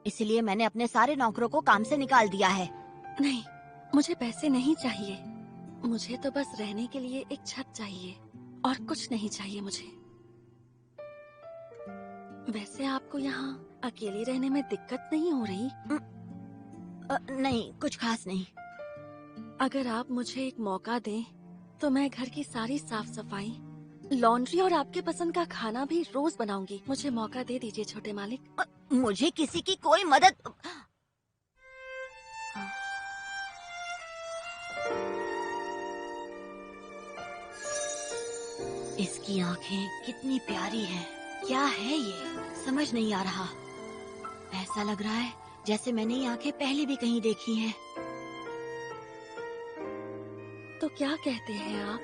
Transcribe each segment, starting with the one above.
इसलिए मैंने अपने सारे नौकरों को काम से निकाल दिया है। नहीं, मुझे पैसे नहीं चाहिए। मुझे तो बस रहने के लिए एक छत चाहिए और कुछ नहीं चाहिए मुझे। वैसे आपको यहाँ अकेले रहने में दिक्कत नहीं हो रही? नहीं, कुछ खास नहीं। अगर आप मुझे एक मौका दें तो मैं घर की सारी साफ सफाई, लॉन्ड्री और आपके पसंद का खाना भी रोज बनाऊंगी। मुझे मौका दे दीजिए छोटे मालिक। मुझे किसी की कोई मदद। इसकी आंखें कितनी प्यारी हैं। क्या है ये, समझ नहीं आ रहा। ऐसा लग रहा है जैसे मैंने ये आंखें पहले भी कहीं देखी हैं। तो क्या कहते हैं आप?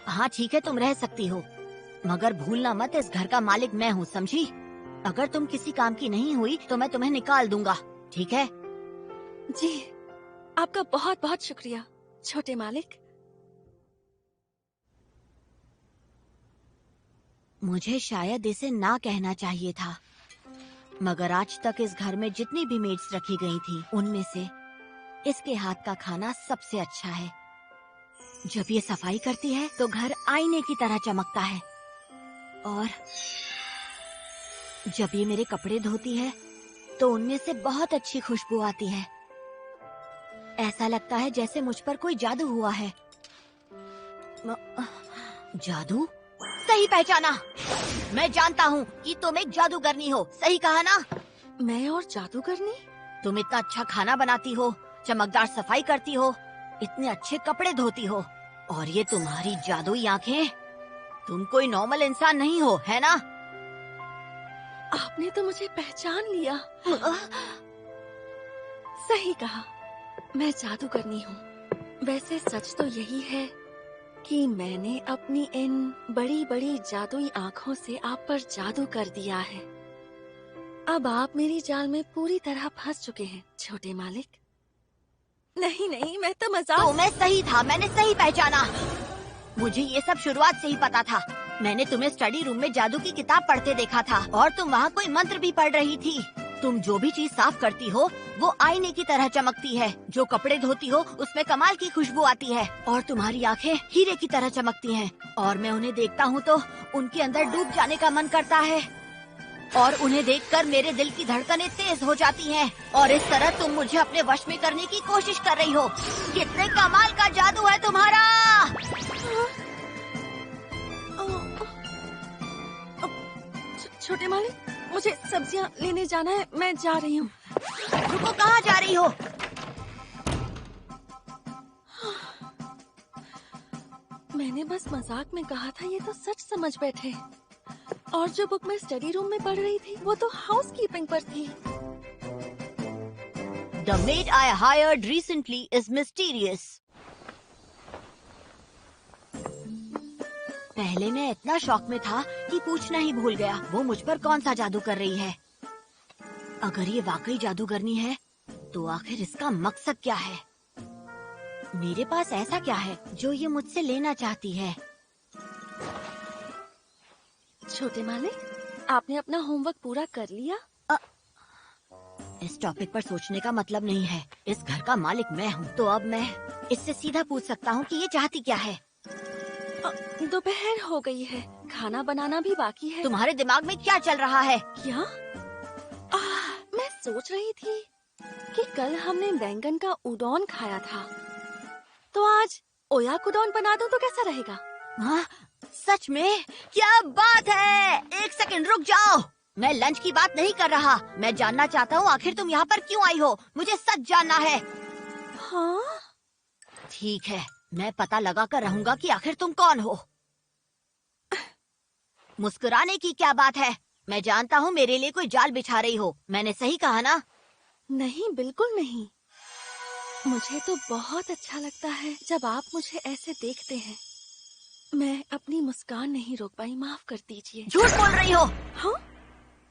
हाँ ठीक है, तुम रह सकती हो, मगर भूलना मत इस घर का मालिक मैं हूँ, समझी? अगर तुम किसी काम की नहीं हुई तो मैं तुम्हें निकाल दूंगा, ठीक है? जी, आपका बहुत बहुत शुक्रिया छोटे मालिक। मुझे शायद इसे ना कहना चाहिए था, मगर आज तक इस घर में जितनी भी मेड्स रखी गई थी उनमें से इसके हाथ का खाना सबसे अच्छा है। जब ये सफाई करती है तो घर आईने की तरह चमकता है, और जब ये मेरे कपड़े धोती है तो उनमें से बहुत अच्छी खुशबू आती है। ऐसा लगता है जैसे मुझ पर कोई जादू हुआ है। जादू? सही पहचाना। मैं जानता हूँ कि तुम एक जादूगरनी हो, सही कहा ना? मैं और जादूगरनी? तुम इतना अच्छा खाना बनाती हो, चमकदार सफाई करती हो, इतने अच्छे कपड़े धोती हो, और ये तुम्हारी जादुई आंखें। तुम कोई नॉर्मल इंसान नहीं हो, है ना? आपने तो मुझे पहचान लिया। सही कहा, मैं जादूगरनी हूँ। वैसे सच तो यही है कि मैंने अपनी इन बड़ी बड़ी जादुई आँखों से आप पर जादू कर दिया है। अब आप मेरी जाल में पूरी तरह फंस चुके हैं छोटे मालिक। नहीं नहीं, मैं तो मजाक। तो मैं सही था, मैंने सही पहचाना। मुझे ये सब शुरुआत से ही पता था। मैंने तुम्हें स्टडी रूम में जादू की किताब पढ़ते देखा था, और तुम वहाँ कोई मंत्र भी पढ़ रही थी। तुम जो भी चीज साफ करती हो वो आईने की तरह चमकती है, जो कपड़े धोती हो उसमें कमाल की खुशबू आती है, और तुम्हारी आंखें हीरे की तरह चमकती हैं। और मैं उन्हें देखता हूँ तो उनके अंदर डूब जाने का मन करता है, और उन्हें देखकर मेरे दिल की धड़कनें तेज हो जाती हैं। और इस तरह तुम मुझे अपने वश में करने की कोशिश कर रही हो। कितने कमाल का जादू है तुम्हारा! छोटे मालिक, मुझे सब्जियां लेने जाना है, मैं जा रही हूँ। रुको, कहाँ जा रही हो? मैंने बस मजाक में कहा था, ये तो सच समझ बैठे। और जो बुक मैं स्टडी रूम में पढ़ रही थी वो तो हाउसकीपिंग पर थी। The maid I hired recently is mysterious. पहले मैं इतना शौक में था कि पूछना ही भूल गया वो मुझ पर कौन सा जादू कर रही है। अगर ये वाकई जादूगरनी है तो आखिर इसका मकसद क्या है? मेरे पास ऐसा क्या है जो ये मुझसे लेना चाहती है? छोटे मालिक, आपने अपना होमवर्क पूरा कर लिया? इस टॉपिक पर सोचने का मतलब नहीं है। इस घर का मालिक मैं हूँ, तो अब मैं इससे सीधा पूछ सकता हूँ कि ये चाहती क्या है। दोपहर हो गई है, खाना बनाना भी बाकी है। तुम्हारे दिमाग में क्या चल रहा है? क्या? मैं सोच रही थी कि कल हमने बैंगन का उडोन खाया था, तो आज ओयाकुडोन बना दूं तो कैसा रहेगा? हाँ, सच में? क्या बात है! एक सेकंड रुक जाओ, मैं लंच की बात नहीं कर रहा। मैं जानना चाहता हूँ आखिर तुम यहाँ पर क्यों आई हो। मुझे सच जानना है। हाँ? ठीक है, मैं पता लगा कर रहूंगा कि आखिर तुम कौन हो। मुस्कुराने की क्या बात है? मैं जानता हूँ मेरे लिए कोई जाल बिछा रही हो। मैंने सही कहा ना? नहीं, बिल्कुल नहीं। मुझे तो बहुत अच्छा लगता है जब आप मुझे ऐसे देखते हैं। मैं अपनी मुस्कान नहीं रोक पाई, माफ कर दीजिए। झूठ बोल रही हो। हाँ?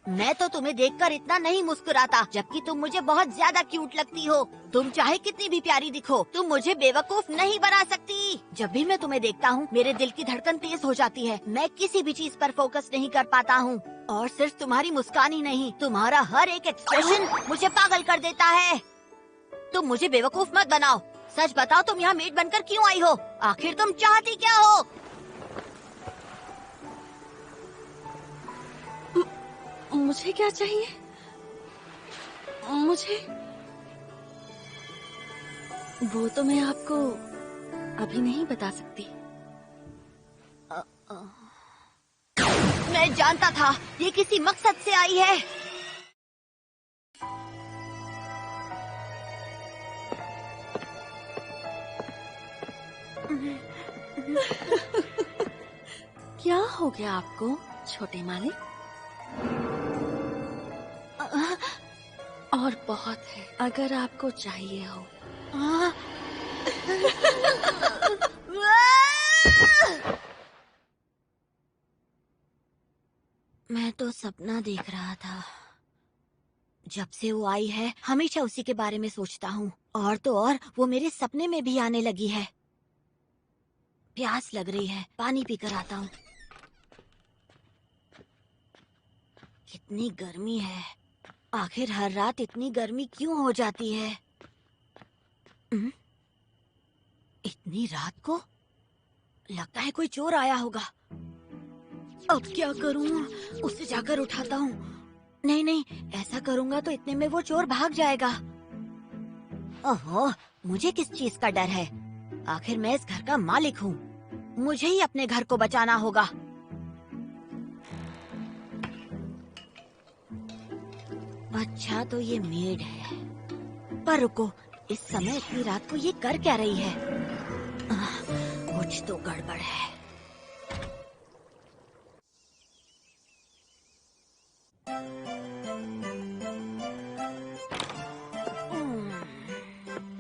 मैं तो तुम्हें देखकर इतना नहीं मुस्कुराता, जबकि तुम मुझे बहुत ज्यादा क्यूट लगती हो। तुम चाहे कितनी भी प्यारी दिखो, तुम मुझे बेवकूफ नहीं बना सकती। जब भी मैं तुम्हें देखता हूँ, मेरे दिल की धड़कन तेज हो जाती है। मैं किसी भी चीज पर फोकस नहीं कर पाता हूँ। और सिर्फ तुम्हारी मुस्कान ही नहीं, तुम्हारा हर एक एक्सप्रेशन मुझे पागल कर देता है। तुम मुझे बेवकूफ मत बनाओ। सच बताओ, तुम यहाँ मेड बनकर क्यों आई हो? आखिर तुम चाहती क्या हो? मुझे क्या चाहिए? मुझे वो तो मैं आपको अभी नहीं बता सकती। मैं जानता था ये किसी मकसद से आई है। क्या हो गया आपको, छोटे मालिक? और बहुत है, अगर आपको चाहिए हो। मैं तो सपना देख रहा था। जब से वो आई है, हमेशा उसी के बारे में सोचता हूँ। और तो और वो मेरे सपने में भी आने लगी है। प्यास लग रही है, पानी पीकर आता हूँ। कितनी गर्मी है। आखिर हर रात इतनी गर्मी क्यों हो जाती है? इतनी रात को? लगता है कोई चोर आया होगा। अब क्या करूं? उसे जाकर उठाता हूँ। नहीं नहीं, ऐसा करूंगा तो इतने में वो चोर भाग जाएगा। ओहो, मुझे किस चीज का डर है? आखिर मैं इस घर का मालिक हूँ। मुझे ही अपने घर को बचाना होगा। अच्छा, तो ये मेड है। पर रुको, इस समय इतनी रात को ये कर क्या रही है? कुछ तो गड़बड़ है।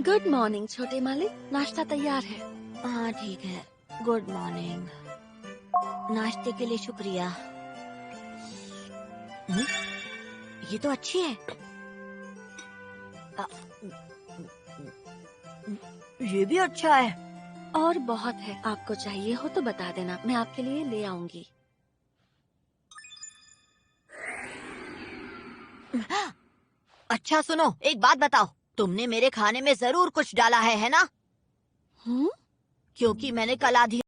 गुड मॉर्निंग छोटे मालिक, नाश्ता तैयार है। हाँ ठीक है, गुड मॉर्निंग। नाश्ते के लिए शुक्रिया। ये तो अच्छी है। ये भी अच्छा है। और बहुत है, आपको चाहिए हो तो बता देना, मैं आपके लिए ले आऊंगी। अच्छा सुनो, एक बात बताओ, तुमने मेरे खाने में जरूर कुछ डाला है ना? हम्म? क्योंकि मैंने कल आधी